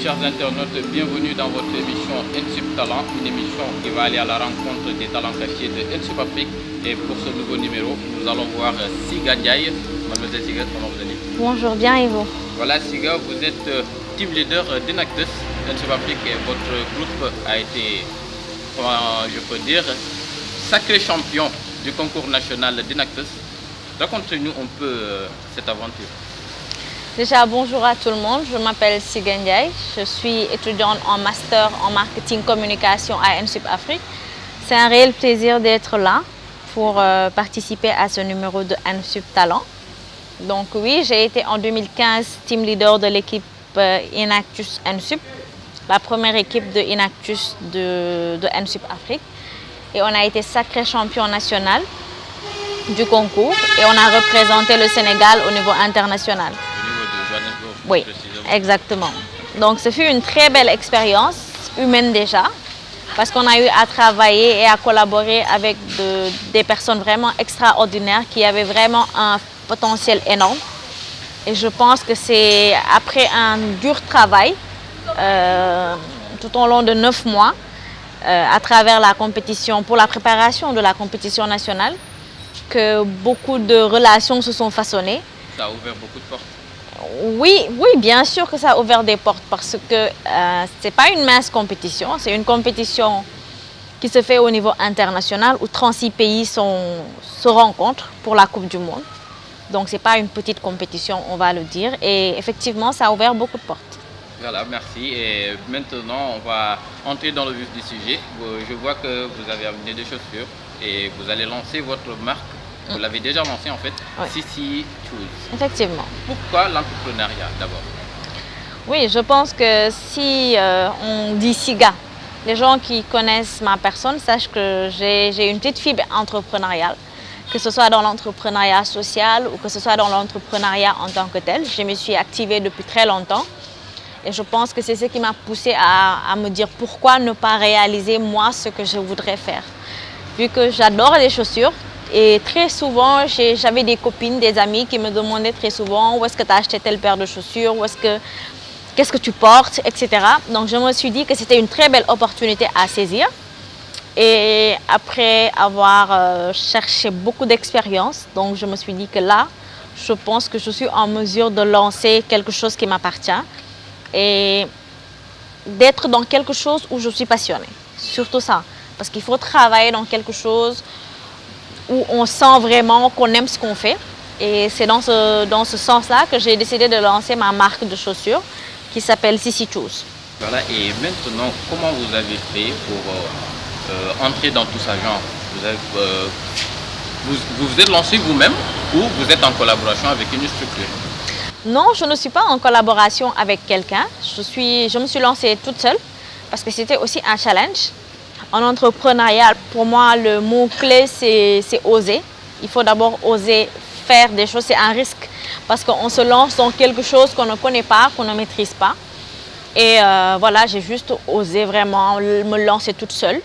Chers internautes, bienvenue dans votre émission NSUP Talent, une émission qui va aller à la rencontre des talents cachés de NSUP Afrique. Et pour ce nouveau numéro, nous allons voir Siga Ndiaye. Mademoiselle Siga, comment vous allez? Bonjour, bien et vous? Voilà Siga, vous êtes team leader d'Inactus NSUP Afrique et votre groupe a été, comment je peux dire, sacré champion du concours national d'Inactus. Racontez-nous un peu cette aventure. Déjà, bonjour à tout le monde. Je m'appelle Siga Ndiaye. Je suis étudiante en master en marketing communication à NSUP Afrique. C'est un réel plaisir d'être là pour participer à ce numéro de NSUP Talent. Donc oui, j'ai été en 2015 team leader de l'équipe Inactus NSUP, la première équipe de Inactus de NSUP Afrique. Et on a été sacré champion national du concours et on a représenté le Sénégal au niveau international. Oui, exactement. Donc, ce fut une très belle expérience humaine déjà, parce qu'on a eu à travailler et à collaborer avec des personnes vraiment extraordinaires qui avaient vraiment un potentiel énorme. Et je pense que c'est après un dur travail, tout au long de 9 mois, à travers la compétition, pour la préparation de la compétition nationale, que beaucoup de relations se sont façonnées. Ça a ouvert beaucoup de portes. Oui, bien sûr que ça a ouvert des portes parce que ce n'est pas une mince compétition, c'est une compétition qui se fait au niveau international où 36 pays se rencontrent pour la Coupe du Monde. Donc ce n'est pas une petite compétition, on va le dire, et effectivement ça a ouvert beaucoup de portes. Voilà, merci. Et maintenant, on va entrer dans le vif du sujet. Je vois que vous avez amené des chaussures et vous allez lancer votre marque. Vous l'avez déjà lancé en fait, oui. Sisi Choose. Effectivement. Pourquoi l'entrepreneuriat d'abord? Oui, je pense que si on dit Siga, les gens qui connaissent ma personne sachent que j'ai une petite fibre entrepreneuriale, que ce soit dans l'entrepreneuriat social ou que ce soit dans l'entrepreneuriat en tant que tel. Je me suis activée depuis très longtemps et je pense que c'est ce qui m'a poussée à me dire pourquoi ne pas réaliser moi ce que je voudrais faire. Vu que j'adore les chaussures, et très souvent, j'avais des copines, des amis qui me demandaient très souvent où est-ce que tu as acheté telle paire de chaussures, qu'est-ce que tu portes, etc. Donc je me suis dit que c'était une très belle opportunité à saisir. Et après avoir cherché beaucoup d'expérience, donc je me suis dit que là, je pense que je suis en mesure de lancer quelque chose qui m'appartient et d'être dans quelque chose où je suis passionnée. Surtout ça, parce qu'il faut travailler dans quelque chose où on sent vraiment qu'on aime ce qu'on fait. Et c'est dans ce sens-là que j'ai décidé de lancer ma marque de chaussures qui s'appelle Sisi Choose. Voilà, et maintenant, comment vous avez fait pour entrer dans tout ça, genre vous vous êtes lancé vous-même ou vous êtes en collaboration avec une structure? Non, je ne suis pas en collaboration avec quelqu'un. Je me suis lancée toute seule parce que c'était aussi un challenge. En entrepreneuriat, pour moi, le mot-clé, c'est oser. Il faut d'abord oser faire des choses. C'est un risque parce qu'on se lance dans quelque chose qu'on ne connaît pas, qu'on ne maîtrise pas. Et voilà, j'ai juste osé vraiment me lancer toute seule.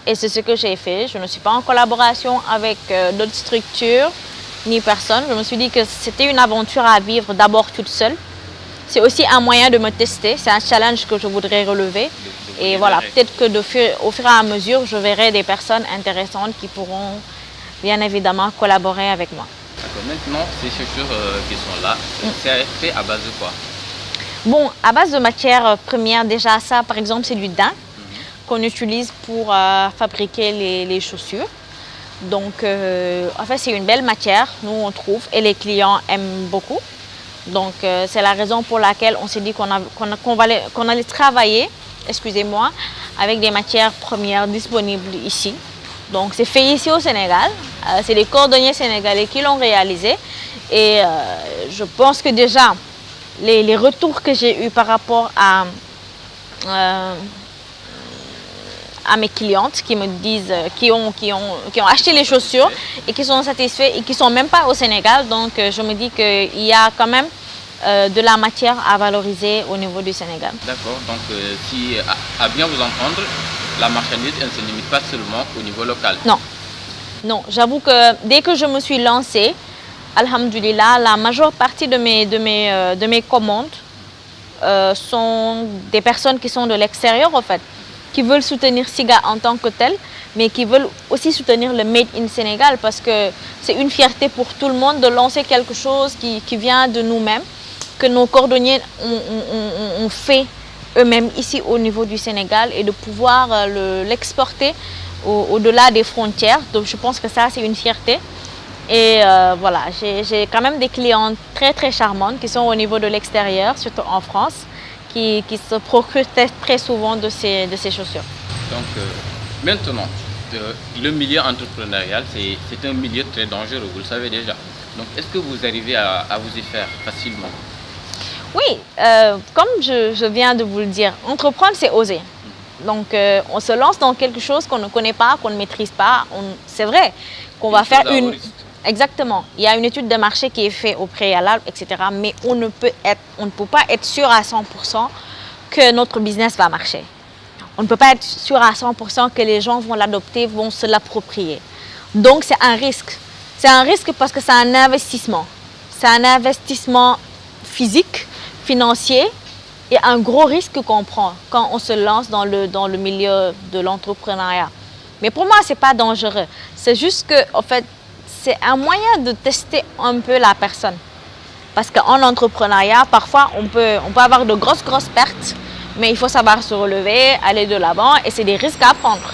Et c'est ce que j'ai fait. Je ne suis pas en collaboration avec d'autres structures ni personne. Je me suis dit que c'était une aventure à vivre d'abord toute seule. C'est aussi un moyen de me tester. C'est un challenge que je voudrais relever. Et voilà, peut-être que au fur et à mesure, je verrai des personnes intéressantes qui pourront bien évidemment collaborer avec moi. D'accord, maintenant, ces chaussures qui sont là, c'est fait à base de quoi? Bon, à base de matières premières, déjà ça, par exemple, c'est du daim qu'on utilise pour fabriquer les chaussures. Donc, en fait, c'est une belle matière, nous on trouve, et les clients aiment beaucoup. Donc, c'est la raison pour laquelle on s'est dit qu'on allait travailler, excusez-moi, avec des matières premières disponibles ici. Donc, c'est fait ici au Sénégal. C'est les cordonniers sénégalais qui l'ont réalisé. Et je pense que déjà, les retours que j'ai eus par rapport à mes clientes qui me disent, qui ont acheté les chaussures et qui sont satisfaits et qui ne sont même pas au Sénégal. Donc, je me dis qu'il y a quand même de la matière à valoriser au niveau du Sénégal. D'accord, donc si à bien vous entendre, la marchandise elle ne se limite pas seulement au niveau local. Non, j'avoue que dès que je me suis lancée, alhamdoulilah, la majeure partie de mes commandes sont des personnes qui sont de l'extérieur en fait, qui veulent soutenir SIGA en tant que tel, mais qui veulent aussi soutenir le Made in Sénégal parce que c'est une fierté pour tout le monde de lancer quelque chose qui vient de nous-mêmes, que nos cordonniers ont fait eux-mêmes ici au niveau du Sénégal et de pouvoir l'exporter au-delà des frontières. Donc je pense que ça c'est une fierté. Et voilà, j'ai quand même des clientes très très charmantes qui sont au niveau de l'extérieur, surtout en France, qui se procurent très souvent de ces chaussures. Donc maintenant, le milieu entrepreneurial, c'est un milieu très dangereux, vous le savez déjà. Donc est-ce que vous arrivez à vous y faire facilement? Oui, comme je viens de vous le dire, entreprendre c'est oser. Donc on se lance dans quelque chose qu'on ne connaît pas, qu'on ne maîtrise pas. C'est vrai qu'on va faire une... Exactement. Il y a une étude de marché qui est faite au préalable, etc. Mais on ne peut pas être sûr à 100% que notre business va marcher. On ne peut pas être sûr à 100% que les gens vont l'adopter, vont se l'approprier. Donc c'est un risque. C'est un risque parce que c'est un investissement. C'est un investissement physique, financier et un gros risque qu'on prend quand on se lance dans le milieu de l'entrepreneuriat. Mais pour moi, ce n'est pas dangereux. C'est juste que, en fait, c'est un moyen de tester un peu la personne. Parce qu'en entrepreneuriat, parfois, on peut avoir de grosses pertes, mais il faut savoir se relever, aller de l'avant et c'est des risques à prendre.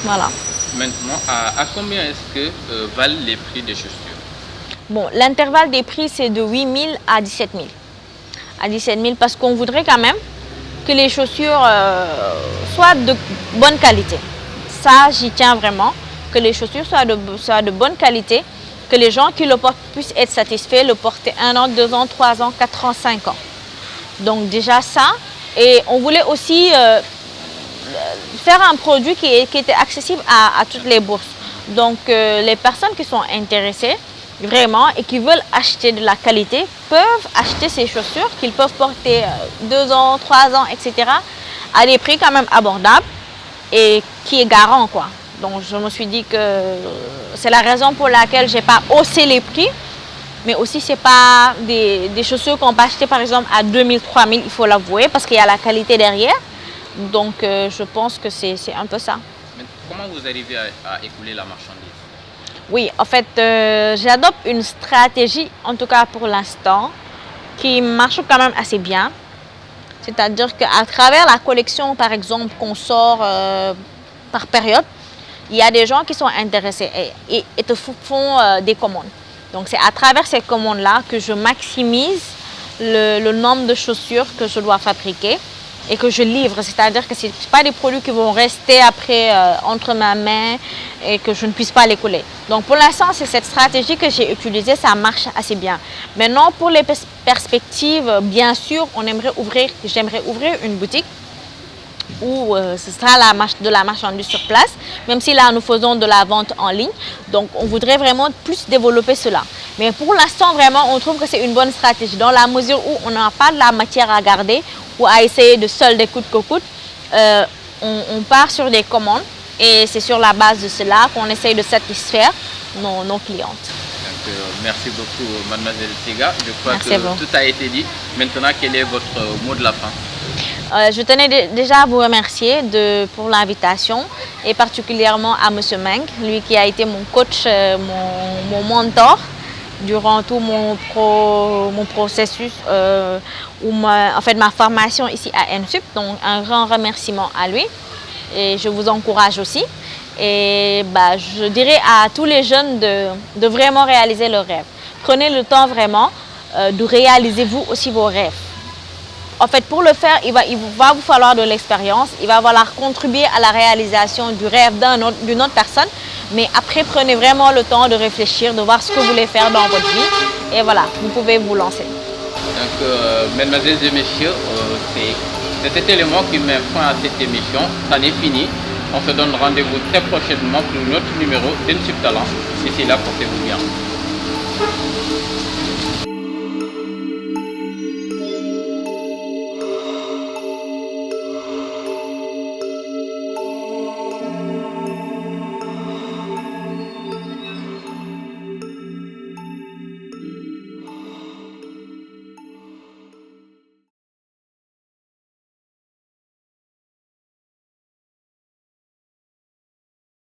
Voilà. Maintenant, à combien est-ce que valent les prix des chaussures? Bon, l'intervalle des prix, c'est de 8 000 à 17 000. À 17 000 parce qu'on voudrait quand même que les chaussures soient de bonne qualité. Ça, j'y tiens vraiment. Que les chaussures soient de bonne qualité, que les gens qui le portent puissent être satisfaits, le porter 1 an, 2 ans, 3 ans, 4 ans, 5 ans. Donc déjà ça. Et on voulait aussi faire un produit qui était accessible à toutes les bourses. Donc les personnes qui sont intéressées vraiment et qui veulent acheter de la qualité peuvent acheter ces chaussures qu'ils peuvent porter 2 ans, 3 ans, etc. à des prix quand même abordables et qui est garant quoi. Donc je me suis dit que c'est la raison pour laquelle je n'ai pas haussé les prix. Mais aussi, ce n'est pas des chaussures qu'on peut acheter par exemple à 2 000, 3 000, il faut l'avouer, parce qu'il y a la qualité derrière. Donc je pense que c'est un peu ça. Mais comment vous arrivez à écouler la marchandise? Oui, en fait, j'adopte une stratégie, en tout cas pour l'instant, qui marche quand même assez bien. C'est-à-dire qu'à travers la collection, par exemple, qu'on sort par période, il y a des gens qui sont intéressés et te font des commandes. Donc c'est à travers ces commandes-là que je maximise le nombre de chaussures que je dois fabriquer et que je livre. C'est-à-dire que ce n'est pas des produits qui vont rester après entre ma main et que je ne puisse pas les coller. Donc pour l'instant, c'est cette stratégie que j'ai utilisée, ça marche assez bien. Maintenant, pour les perspectives, bien sûr, j'aimerais ouvrir une boutique où ce sera de la marchandise sur place, même si là nous faisons de la vente en ligne. Donc on voudrait vraiment plus développer cela. Mais pour l'instant vraiment on trouve que c'est une bonne stratégie dans la mesure où on n'a pas de la matière à garder ou à essayer de solder coûte que coûte. On part sur des commandes et c'est sur la base de cela qu'on essaye de satisfaire nos clientes. Donc, merci beaucoup Mademoiselle Siga. Je crois Merci que tout a été dit. Maintenant, quel est votre mot de la fin? Je tenais déjà à vous remercier pour l'invitation et particulièrement à M. Meng, lui qui a été mon coach, mon mentor durant tout mon processus, en fait ma formation ici à NSUP. Donc un grand remerciement à lui et je vous encourage aussi. Et je dirais à tous les jeunes de vraiment réaliser leurs rêves. Prenez le temps vraiment de réaliser vous aussi vos rêves. En fait, pour le faire, il va vous falloir de l'expérience, il va falloir contribuer à la réalisation du rêve d'une autre personne. Mais après, prenez vraiment le temps de réfléchir, de voir ce que vous voulez faire dans votre vie. Et voilà, vous pouvez vous lancer. Donc, mesdemoiselles et messieurs, c'est cet élément qui met fin à cette émission. Ça n'est fini. On se donne rendez-vous très prochainement pour un autre numéro d'NSUP Talent. D'ici là, portez-vous bien.